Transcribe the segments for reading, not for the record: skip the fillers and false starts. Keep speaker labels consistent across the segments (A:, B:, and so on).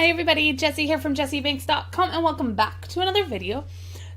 A: Hi everybody, Jessie here from jessiebanks.com and welcome back to another video.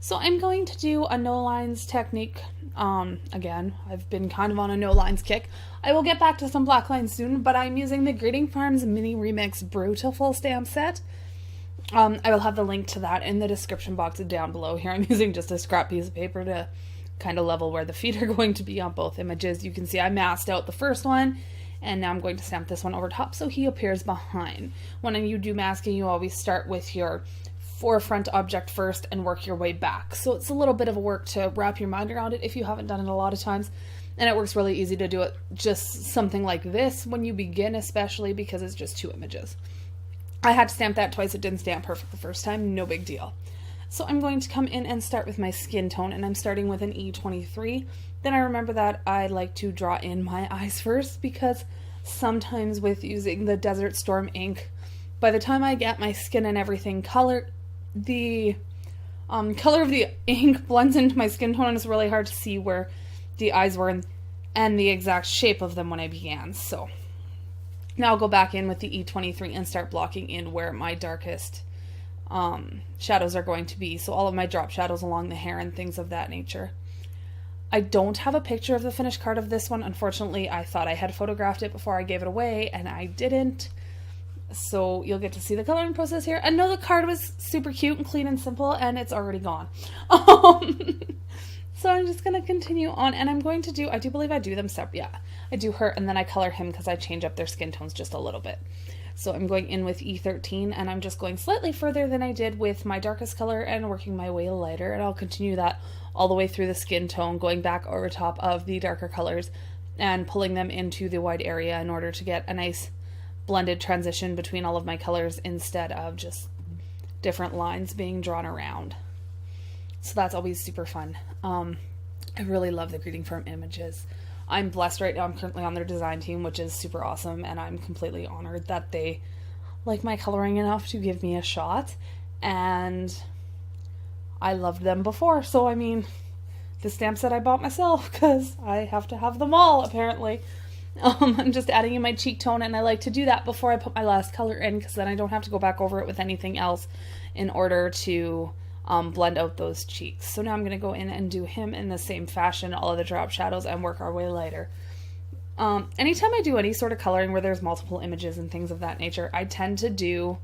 A: So I'm going to do a no lines technique. Again, I've been kind of on a no lines kick. I will get back to some black lines soon, but I'm using the Greeting Farms Mini Remix Brewtiful stamp set. I will have the link to that in the description box down below. Here I'm using just a scrap piece of paper to kind of level where the feet are going to be on both images. You can see I masked out the first one, and now I'm going to stamp this one over top so he appears behind. When you do masking, you always start with your forefront object first and work your way back. So it's a little bit of a work to wrap your mind around it if you haven't done it a lot of times. And it works really easy to do it just something like this when you begin, especially because it's just two images. I had to stamp that twice. It didn't stamp perfect the first time. No big deal. So I'm going to come in and start with my skin tone, and I'm starting with an E23. Then I remember that I like to draw in my eyes first because sometimes with using the Desert Storm ink, by the time I get my skin and everything colored, the color of the ink blends into my skin tone and it's really hard to see where the eyes were and the exact shape of them when I began. So now I'll go back in with the E23 and start blocking in where my darkest shadows are going to be. So all of my drop shadows along the hair and things of that nature. I don't have a picture of the finished card of this one. Unfortunately, I thought I had photographed it before I gave it away, and I didn't. So you'll get to see the coloring process here. And no, the card was super cute and clean and simple, and it's already gone. So I'm just going to continue on, and I'm going to do, I do believe I do them separate. Yeah, I do her, and then I color him because I change up their skin tones just a little bit. So I'm going in with E13, and I'm just going slightly further than I did with my darkest color and working my way lighter, and I'll continue that all the way through the skin tone, going back over top of the darker colors and pulling them into the wide area in order to get a nice blended transition between all of my colors instead of just different lines being drawn around. So that's always super fun. I really love the Greeting Firm images. I'm blessed right now. I'm currently on their design team, which is super awesome, and I'm completely honored that they like my coloring enough to give me a shot, and I loved them before, so I mean, the stamp set I bought myself because I have to have them all, apparently. I'm just adding in my cheek tone, and I like to do that before I put my last color in because then I don't have to go back over it with anything else in order to blend out those cheeks. So now I'm going to go in and do him in the same fashion, all of the drop shadows, and work our way lighter. Anytime I do any sort of coloring where there's multiple images and things of that nature, I tend to do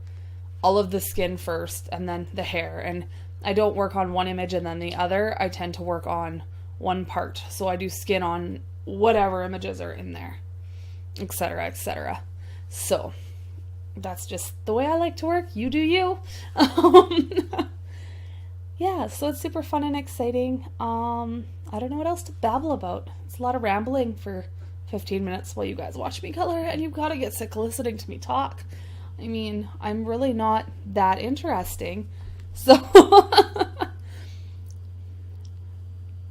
A: all of the skin first and then the hair, and I don't work on one image and then the other. I tend to work on one part. So I do skin on whatever images are in there, etc., etc. So that's just the way I like to work. You do you. Yeah, so it's super fun and exciting. I don't know what else to babble about. It's a lot of rambling for 15 minutes while you guys watch me color, and you've got to get sick of listening to me talk. I mean, I'm really not that interesting. So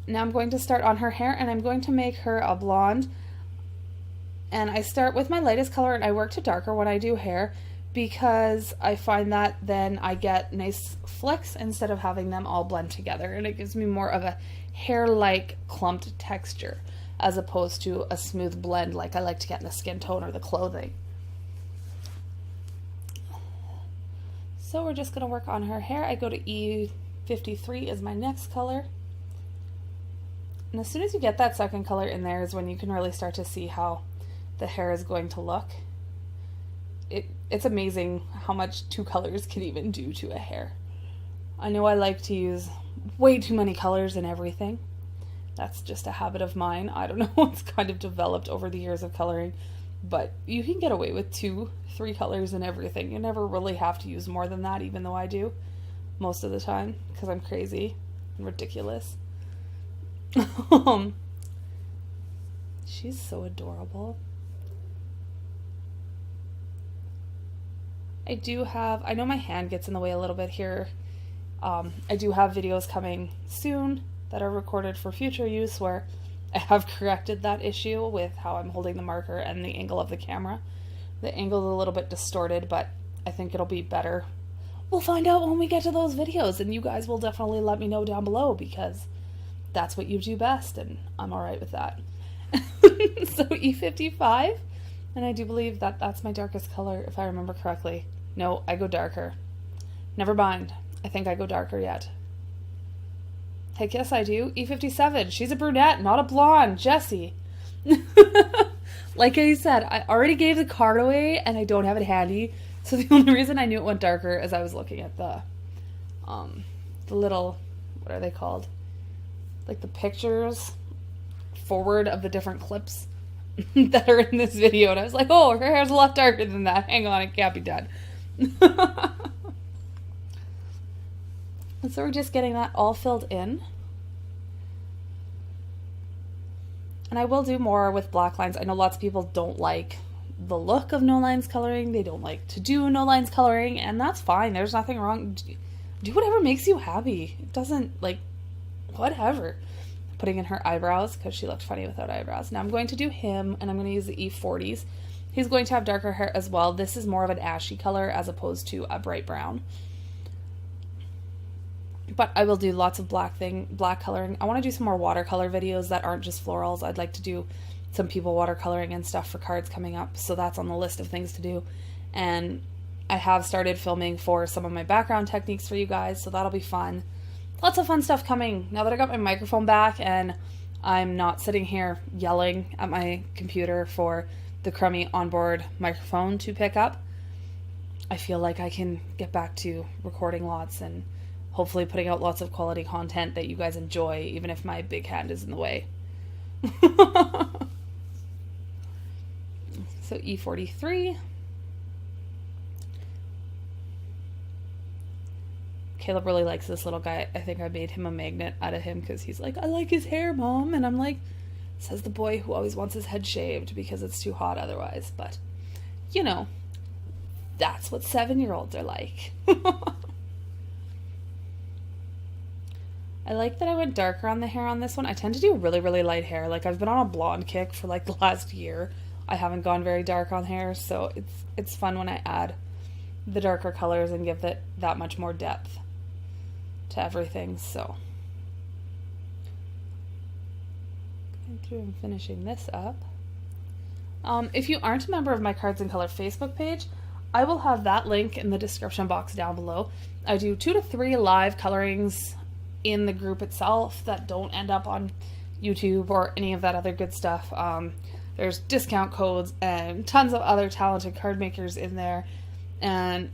A: now I'm going to start on her hair, and I'm going to make her a blonde. And I start with my lightest color, and I work to darker when I do hair because I find that then I get nice flecks instead of having them all blend together, and it gives me more of a hair-like clumped texture as opposed to a smooth blend like I like to get in the skin tone or the clothing. So we're just going to work on her hair. I go to E53 as my next color. And as soon as you get that second color in there is when you can really start to see how the hair is going to look. It's amazing how much two colors can even do to a hair. I know I like to use way too many colors in everything. That's just a habit of mine. I don't know, it's kind of developed over the years of coloring. But you can get away with 2-3 colors in everything. You never really have to use more than that, even though I do most of the time because I'm crazy and ridiculous. She's so adorable. I know my hand gets in the way a little bit here. I do have videos coming soon that are recorded for future use where I have corrected that issue with how I'm holding the marker and the angle of the camera. The angle is a little bit distorted, but I think it'll be better. We'll find out when we get to those videos, and you guys will definitely let me know down below because that's what you do best, and I'm alright with that. So E55, and I do believe that that's my darkest color, if I remember correctly. No, I go darker. Never mind. I think I go darker yet. Heck yes, I do. E57. She's a brunette, not a blonde. Jessie. Like I said, I already gave the card away and I don't have it handy. So the only reason I knew it went darker is I was looking at the little, what are they called? Like the pictures forward of the different clips that are in this video. And I was like, oh, her hair's a lot darker than that. Hang on, it can't be done. And so we're just getting that all filled in. And I will do more with black lines. I know lots of people don't like the look of no lines coloring. They don't like to do no lines coloring, and that's fine. There's nothing wrong. Do whatever makes you happy. It doesn't, like, whatever. Putting in her eyebrows because she looked funny without eyebrows. Now I'm going to do him, and I'm going to use the E40s. He's going to have darker hair as well. This is more of an ashy color as opposed to a bright brown. But I will do lots of black coloring. I want to do some more watercolor videos that aren't just florals. I'd like to do some people watercoloring and stuff for cards coming up. So that's on the list of things to do. And I have started filming for some of my background techniques for you guys. So that'll be fun. Lots of fun stuff coming now that I got my microphone back and I'm not sitting here yelling at my computer for the crummy onboard microphone to pick up. I feel like I can get back to recording lots and hopefully putting out lots of quality content that you guys enjoy, even if my big hand is in the way. So E43. Caleb really likes this little guy. I think I made him a magnet out of him because he's like, I like his hair, Mom. And I'm like, says the boy who always wants his head shaved because it's too hot otherwise. But, you know, that's what 7-year-olds are like. I like that I went darker on the hair on this one. I tend to do really, really light hair. Like, I've been on a blonde kick for like the last year. I haven't gone very dark on hair, so it's fun when I add the darker colors and give it that much more depth to everything. So going through and finishing this up. If you aren't a member of my Cards in Color Facebook page, I will have that link in the description box down below. I do 2 to 3 live colorings in the group itself that don't end up on YouTube or any of that other good stuff. There's discount codes and tons of other talented card makers in there and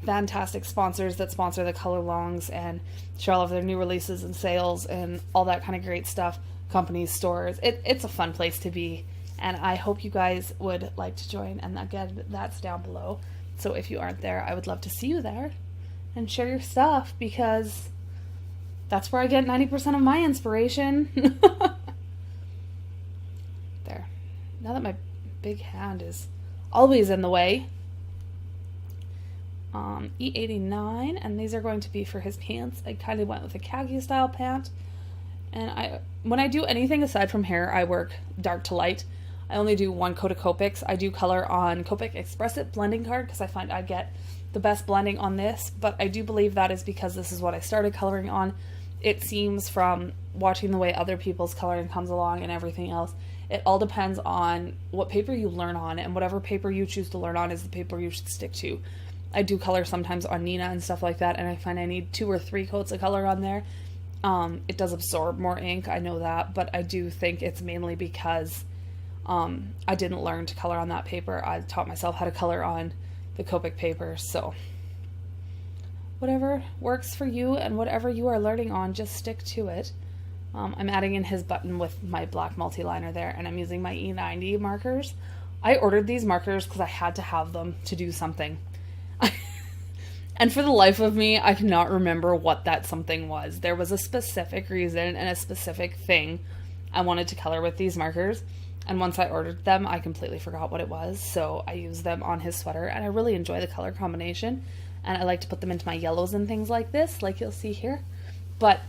A: fantastic sponsors that sponsor the color longs and share all of their new releases and sales and all that kind of great stuff. Companies, stores. It's a fun place to be, and I hope you guys would like to join. And again, that's down below. So if you aren't there, I would love to see you there and share your stuff because that's where I get 90% of my inspiration. There. Now that my big hand is always in the way. E89, and these are going to be for his pants. I kind of went with a khaki style pant. And when I do anything aside from hair, I work dark to light. I only do 1 coat of Copics. I do color on Copic Express It blending card because I find I get the best blending on this, but I do believe that is because this is what I started coloring on. It seems from watching the way other people's coloring comes along and everything else, it all depends on what paper you learn on, and whatever paper you choose to learn on is the paper you should stick to. I do color sometimes on Nina and stuff like that, and I find I need 2 or 3 coats of color on there. It does absorb more ink, I know that, but I do think it's mainly because I didn't learn to color on that paper. I taught myself how to color on the Copic paper, so whatever works for you and whatever you are learning on, just stick to it. I'm adding in his button with my black multi-liner there, and I'm using my E90 markers. I ordered these markers because I had to have them to do something. And for the life of me, I cannot remember what that something was. There was a specific reason and a specific thing I wanted to color with these markers. And once I ordered them, I completely forgot what it was. So I used them on his sweater, and I really enjoy the color combination. And I like to put them into my yellows and things like this, like you'll see here. But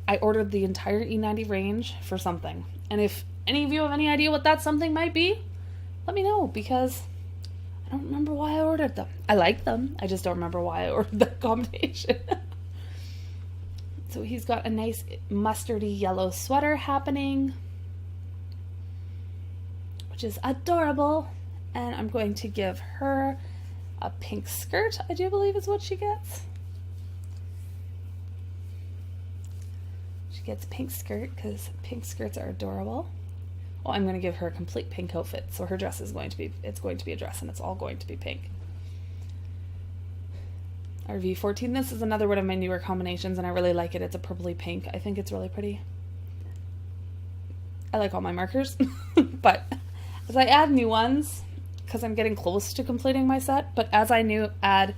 A: I ordered the entire E90 range for something. And if any of you have any idea what that something might be, let me know, because I don't remember why I ordered them. I like them. I just don't remember why I ordered that combination. So he's got a nice mustardy yellow sweater happening, which is adorable. And I'm going to give her a pink skirt, I do believe is what she gets. She gets a pink skirt because pink skirts are adorable. Oh, I'm going to give her a complete pink outfit. So her dress is going to be, it's going to be a dress and it's all going to be pink. RV14, this is another one of my newer combinations and I really like it. It's a purpley pink. I think it's really pretty. I like all my markers, but as I add new ones, because I'm getting close to completing my set, but as I add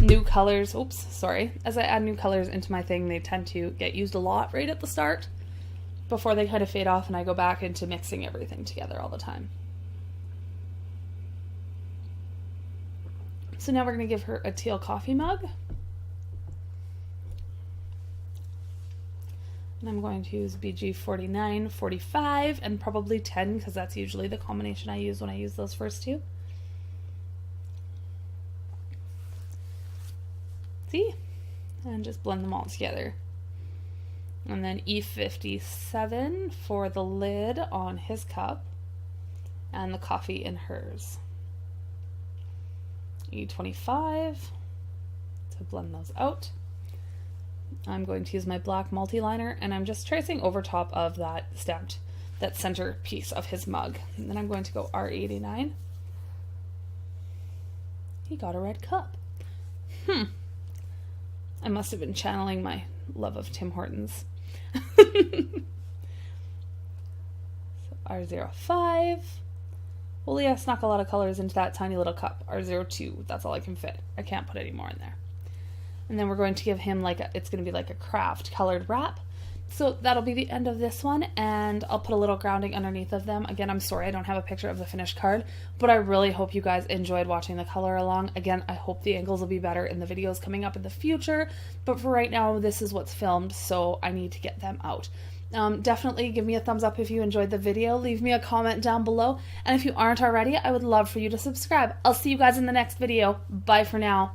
A: new colors, as I add new colors into my thing, they tend to get used a lot right at the start before they kind of fade off and I go back into mixing everything together all the time. So now we're going to give her a teal coffee mug. And I'm going to use BG 49, 45, and probably 10 because that's usually the combination I use when I use those first two. See? And just blend them all together. And then E57 for the lid on his cup and the coffee in hers. E25 to blend those out. I'm going to use my black multi-liner and I'm just tracing over top of that stamped, that center piece of his mug. And then I'm going to go R89. He got a red cup. I must have been channeling my love of Tim Hortons. So R05. Holy, I snuck a lot of colors into that tiny little cup. R02, that's all I can fit. I can't put any more in there. And then we're going to give him it's going to be like a craft colored wrap. So that'll be the end of this one, and I'll put a little grounding underneath of them. Again, I'm sorry I don't have a picture of the finished card, but I really hope you guys enjoyed watching the color along. Again, I hope the angles will be better in the videos coming up in the future, but for right now, this is what's filmed, so I need to get them out. Definitely give me a thumbs up if you enjoyed the video. Leave me a comment down below, and if you aren't already, I would love for you to subscribe. I'll see you guys in the next video. Bye for now.